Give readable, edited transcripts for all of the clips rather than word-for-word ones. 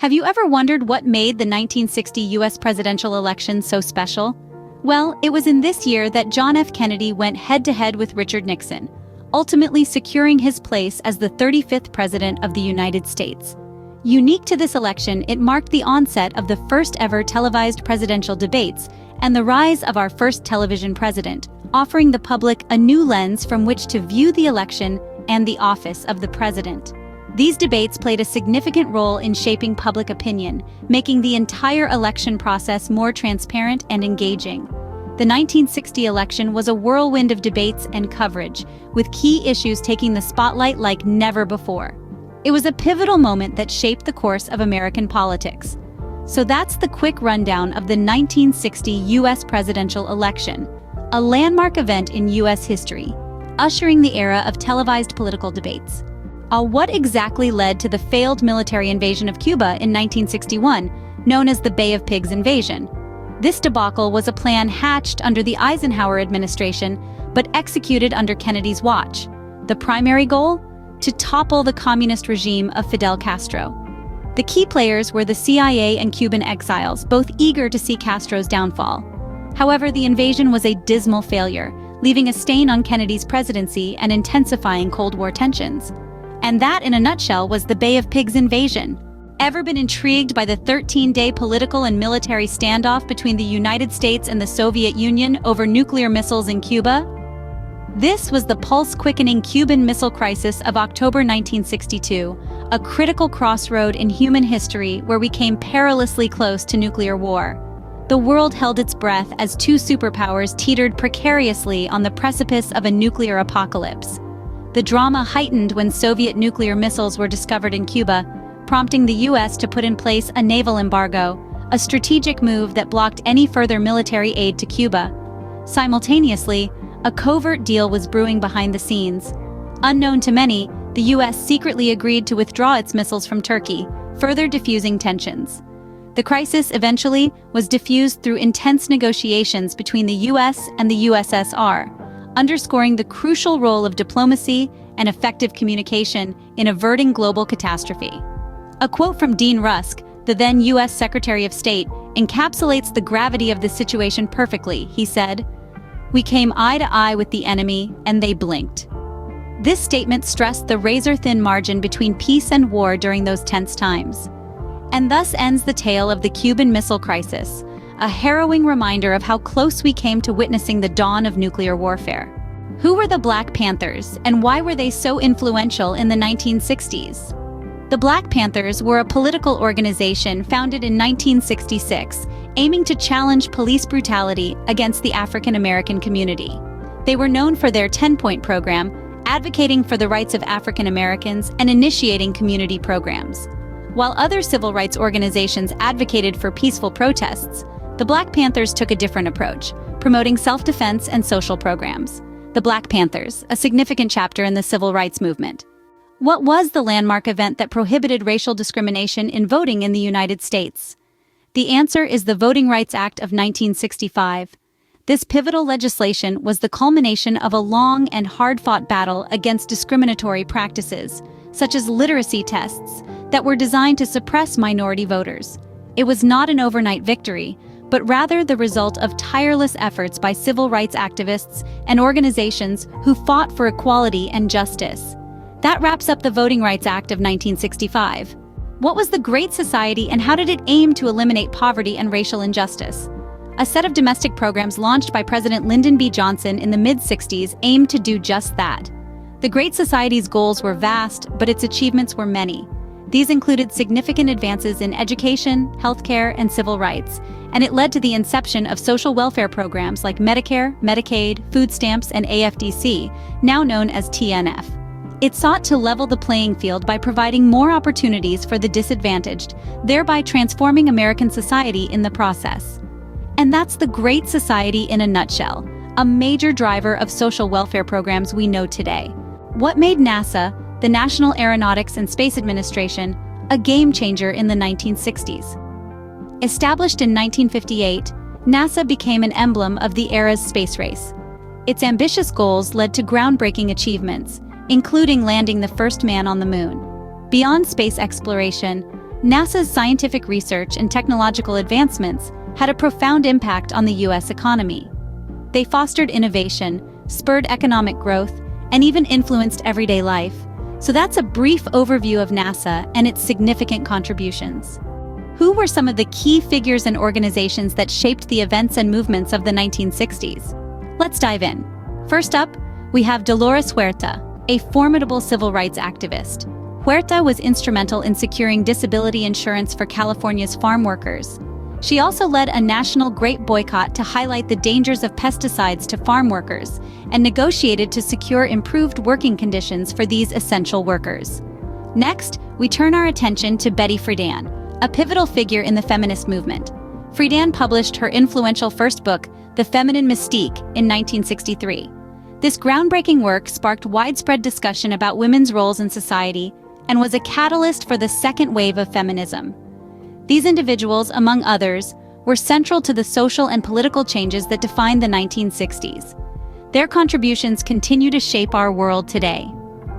Have you ever wondered what made the 1960 U.S. presidential election so special? Well, it was in this year that John F. Kennedy went head-to-head with Richard Nixon, ultimately securing his place as the 35th President of the United States. Unique to this election, it marked the onset of the first-ever televised presidential debates and the rise of our first television president, offering the public a new lens from which to view the election and the office of the president. These debates played a significant role in shaping public opinion, making the entire election process more transparent and engaging. The 1960 election was a whirlwind of debates and coverage, with key issues taking the spotlight like never before. It was a pivotal moment that shaped the course of American politics. So that's the quick rundown of the 1960 U.S. presidential election, a landmark event in U.S. history, ushering the era of televised political debates. What exactly led to the failed military invasion of Cuba in 1961, known as the Bay of Pigs invasion? This debacle was a plan hatched under the Eisenhower administration, but executed under Kennedy's watch. The primary goal? To topple the communist regime of Fidel Castro. The key players were the CIA and Cuban exiles, both eager to see Castro's downfall. However, the invasion was a dismal failure, leaving a stain on Kennedy's presidency and intensifying Cold War tensions. And that, in a nutshell, was the Bay of Pigs invasion. Ever been intrigued by the 13-day political and military standoff between the United States and the Soviet Union over nuclear missiles in Cuba? This was the pulse-quickening Cuban Missile Crisis of October 1962, a critical crossroad in human history where we came perilously close to nuclear war. The world held its breath as two superpowers teetered precariously on the precipice of a nuclear apocalypse. The drama heightened when Soviet nuclear missiles were discovered in Cuba, prompting the U.S. to put in place a naval embargo, a strategic move that blocked any further military aid to Cuba. Simultaneously, a covert deal was brewing behind the scenes. Unknown to many, the U.S. secretly agreed to withdraw its missiles from Turkey, further diffusing tensions. The crisis eventually was diffused through intense negotiations between the U.S. and the USSR, underscoring the crucial role of diplomacy and effective communication in averting global catastrophe. A quote from Dean Rusk, the then U.S. Secretary of State, encapsulates the gravity of the situation perfectly. He said, "We came eye to eye with the enemy, and they blinked." This statement stressed the razor-thin margin between peace and war during those tense times. And thus ends the tale of the Cuban Missile Crisis, a harrowing reminder of how close we came to witnessing the dawn of nuclear warfare. Who were the Black Panthers, and why were they so influential in the 1960s? The Black Panthers were a political organization founded in 1966, aiming to challenge police brutality against the African American community. They were known for their 10-point program, advocating for the rights of African Americans and initiating community programs. While other civil rights organizations advocated for peaceful protests, the Black Panthers took a different approach, promoting self-defense and social programs. The Black Panthers, a significant chapter in the civil rights movement. What was the landmark event that prohibited racial discrimination in voting in the United States? The answer is the Voting Rights Act of 1965. This pivotal legislation was the culmination of a long and hard-fought battle against discriminatory practices, such as literacy tests, that were designed to suppress minority voters. It was not an overnight victory, but rather the result of tireless efforts by civil rights activists and organizations who fought for equality and justice. That wraps up the Voting Rights Act of 1965. What was the Great Society and how did it aim to eliminate poverty and racial injustice? A set of domestic programs launched by President Lyndon B. Johnson in the mid-60s aimed to do just that. The Great Society's goals were vast, but its achievements were many. These included significant advances in education, healthcare, and civil rights, and it led to the inception of social welfare programs like Medicare, Medicaid, food stamps, and AFDC, now known as TNF. It sought to level the playing field by providing more opportunities for the disadvantaged, thereby transforming American society in the process. And that's the Great Society in a nutshell, a major driver of social welfare programs we know today. What made NASA, the National Aeronautics and Space Administration, a game-changer in the 1960s? Established in 1958, NASA became an emblem of the era's space race. Its ambitious goals led to groundbreaking achievements, including landing the first man on the moon. Beyond space exploration, NASA's scientific research and technological advancements had a profound impact on the U.S. economy. They fostered innovation, spurred economic growth, and even influenced everyday life. So that's a brief overview of NASA and its significant contributions. Who were some of the key figures and organizations that shaped the events and movements of the 1960s? Let's dive in. First up, we have Dolores Huerta, a formidable civil rights activist. Huerta was instrumental in securing disability insurance for California's farm workers. She also led a national grape boycott to highlight the dangers of pesticides to farm workers and negotiated to secure improved working conditions for these essential workers. Next, we turn our attention to Betty Friedan, a pivotal figure in the feminist movement. Friedan published her influential first book, The Feminine Mystique, in 1963. This groundbreaking work sparked widespread discussion about women's roles in society and was a catalyst for the second wave of feminism. These individuals, among others, were central to the social and political changes that defined the 1960s. Their contributions continue to shape our world today.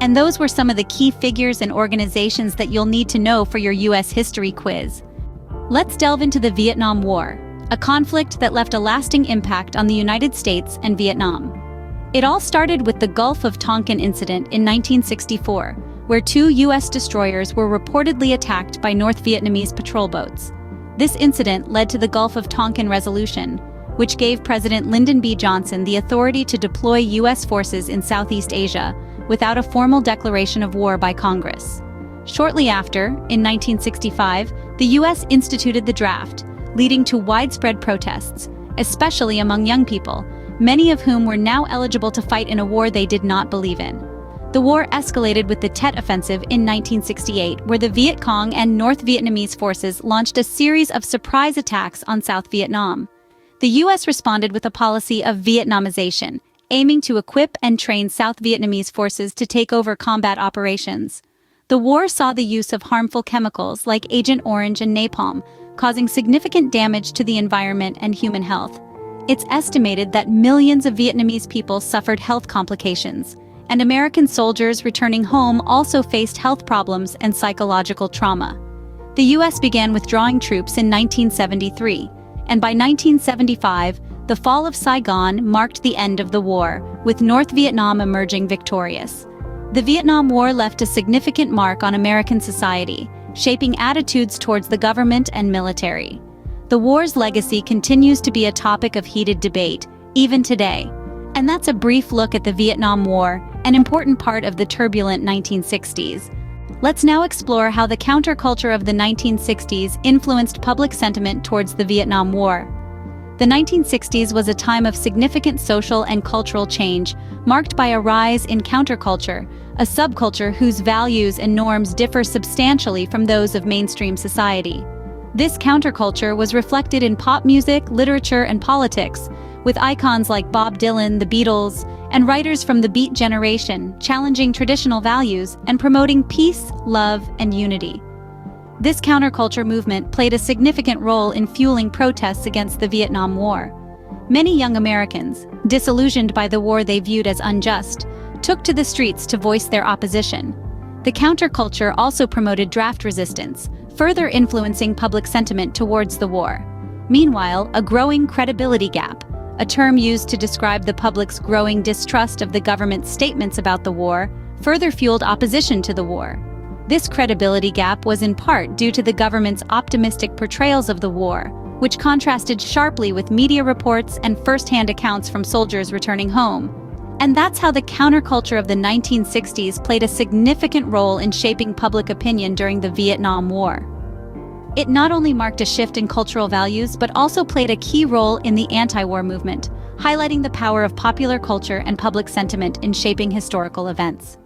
And those were some of the key figures and organizations that you'll need to know for your U.S. history quiz. Let's delve into the Vietnam War, a conflict that left a lasting impact on the United States and Vietnam. It all started with the Gulf of Tonkin incident in 1964, where 2 U.S. destroyers were reportedly attacked by North Vietnamese patrol boats. This incident led to the Gulf of Tonkin Resolution, which gave President Lyndon B. Johnson the authority to deploy U.S. forces in Southeast Asia without a formal declaration of war by Congress. Shortly after, in 1965, the U.S. instituted the draft, leading to widespread protests, especially among young people, many of whom were now eligible to fight in a war they did not believe in. The war escalated with the Tet Offensive in 1968, where the Viet Cong and North Vietnamese forces launched a series of surprise attacks on South Vietnam. The U.S. responded with a policy of Vietnamization, aiming to equip and train South Vietnamese forces to take over combat operations. The war saw the use of harmful chemicals like Agent Orange and napalm, causing significant damage to the environment and human health. It's estimated that millions of Vietnamese people suffered health complications, and American soldiers returning home also faced health problems and psychological trauma. The U.S. began withdrawing troops in 1973, and by 1975, the fall of Saigon marked the end of the war, with North Vietnam emerging victorious. The Vietnam War left a significant mark on American society, shaping attitudes towards the government and military. The war's legacy continues to be a topic of heated debate, even today. And that's a brief look at the Vietnam War, an important part of the turbulent 1960s. Let's now explore how the counterculture of the 1960s influenced public sentiment towards the Vietnam War. The 1960s was a time of significant social and cultural change, marked by a rise in counterculture, a subculture whose values and norms differ substantially from those of mainstream society. This counterculture was reflected in pop music, literature, and politics, with icons like Bob Dylan, the Beatles, and writers from the Beat generation challenging traditional values and promoting peace, love, and unity. This counterculture movement played a significant role in fueling protests against the Vietnam War. Many young Americans, disillusioned by the war they viewed as unjust, took to the streets to voice their opposition. The counterculture also promoted draft resistance, further influencing public sentiment towards the war. Meanwhile, a growing credibility gap, a term used to describe the public's growing distrust of the government's statements about the war, further fueled opposition to the war. This credibility gap was in part due to the government's optimistic portrayals of the war, which contrasted sharply with media reports and first-hand accounts from soldiers returning home. And that's how the counterculture of the 1960s played a significant role in shaping public opinion during the Vietnam War. It not only marked a shift in cultural values, but also played a key role in the anti-war movement, highlighting the power of popular culture and public sentiment in shaping historical events.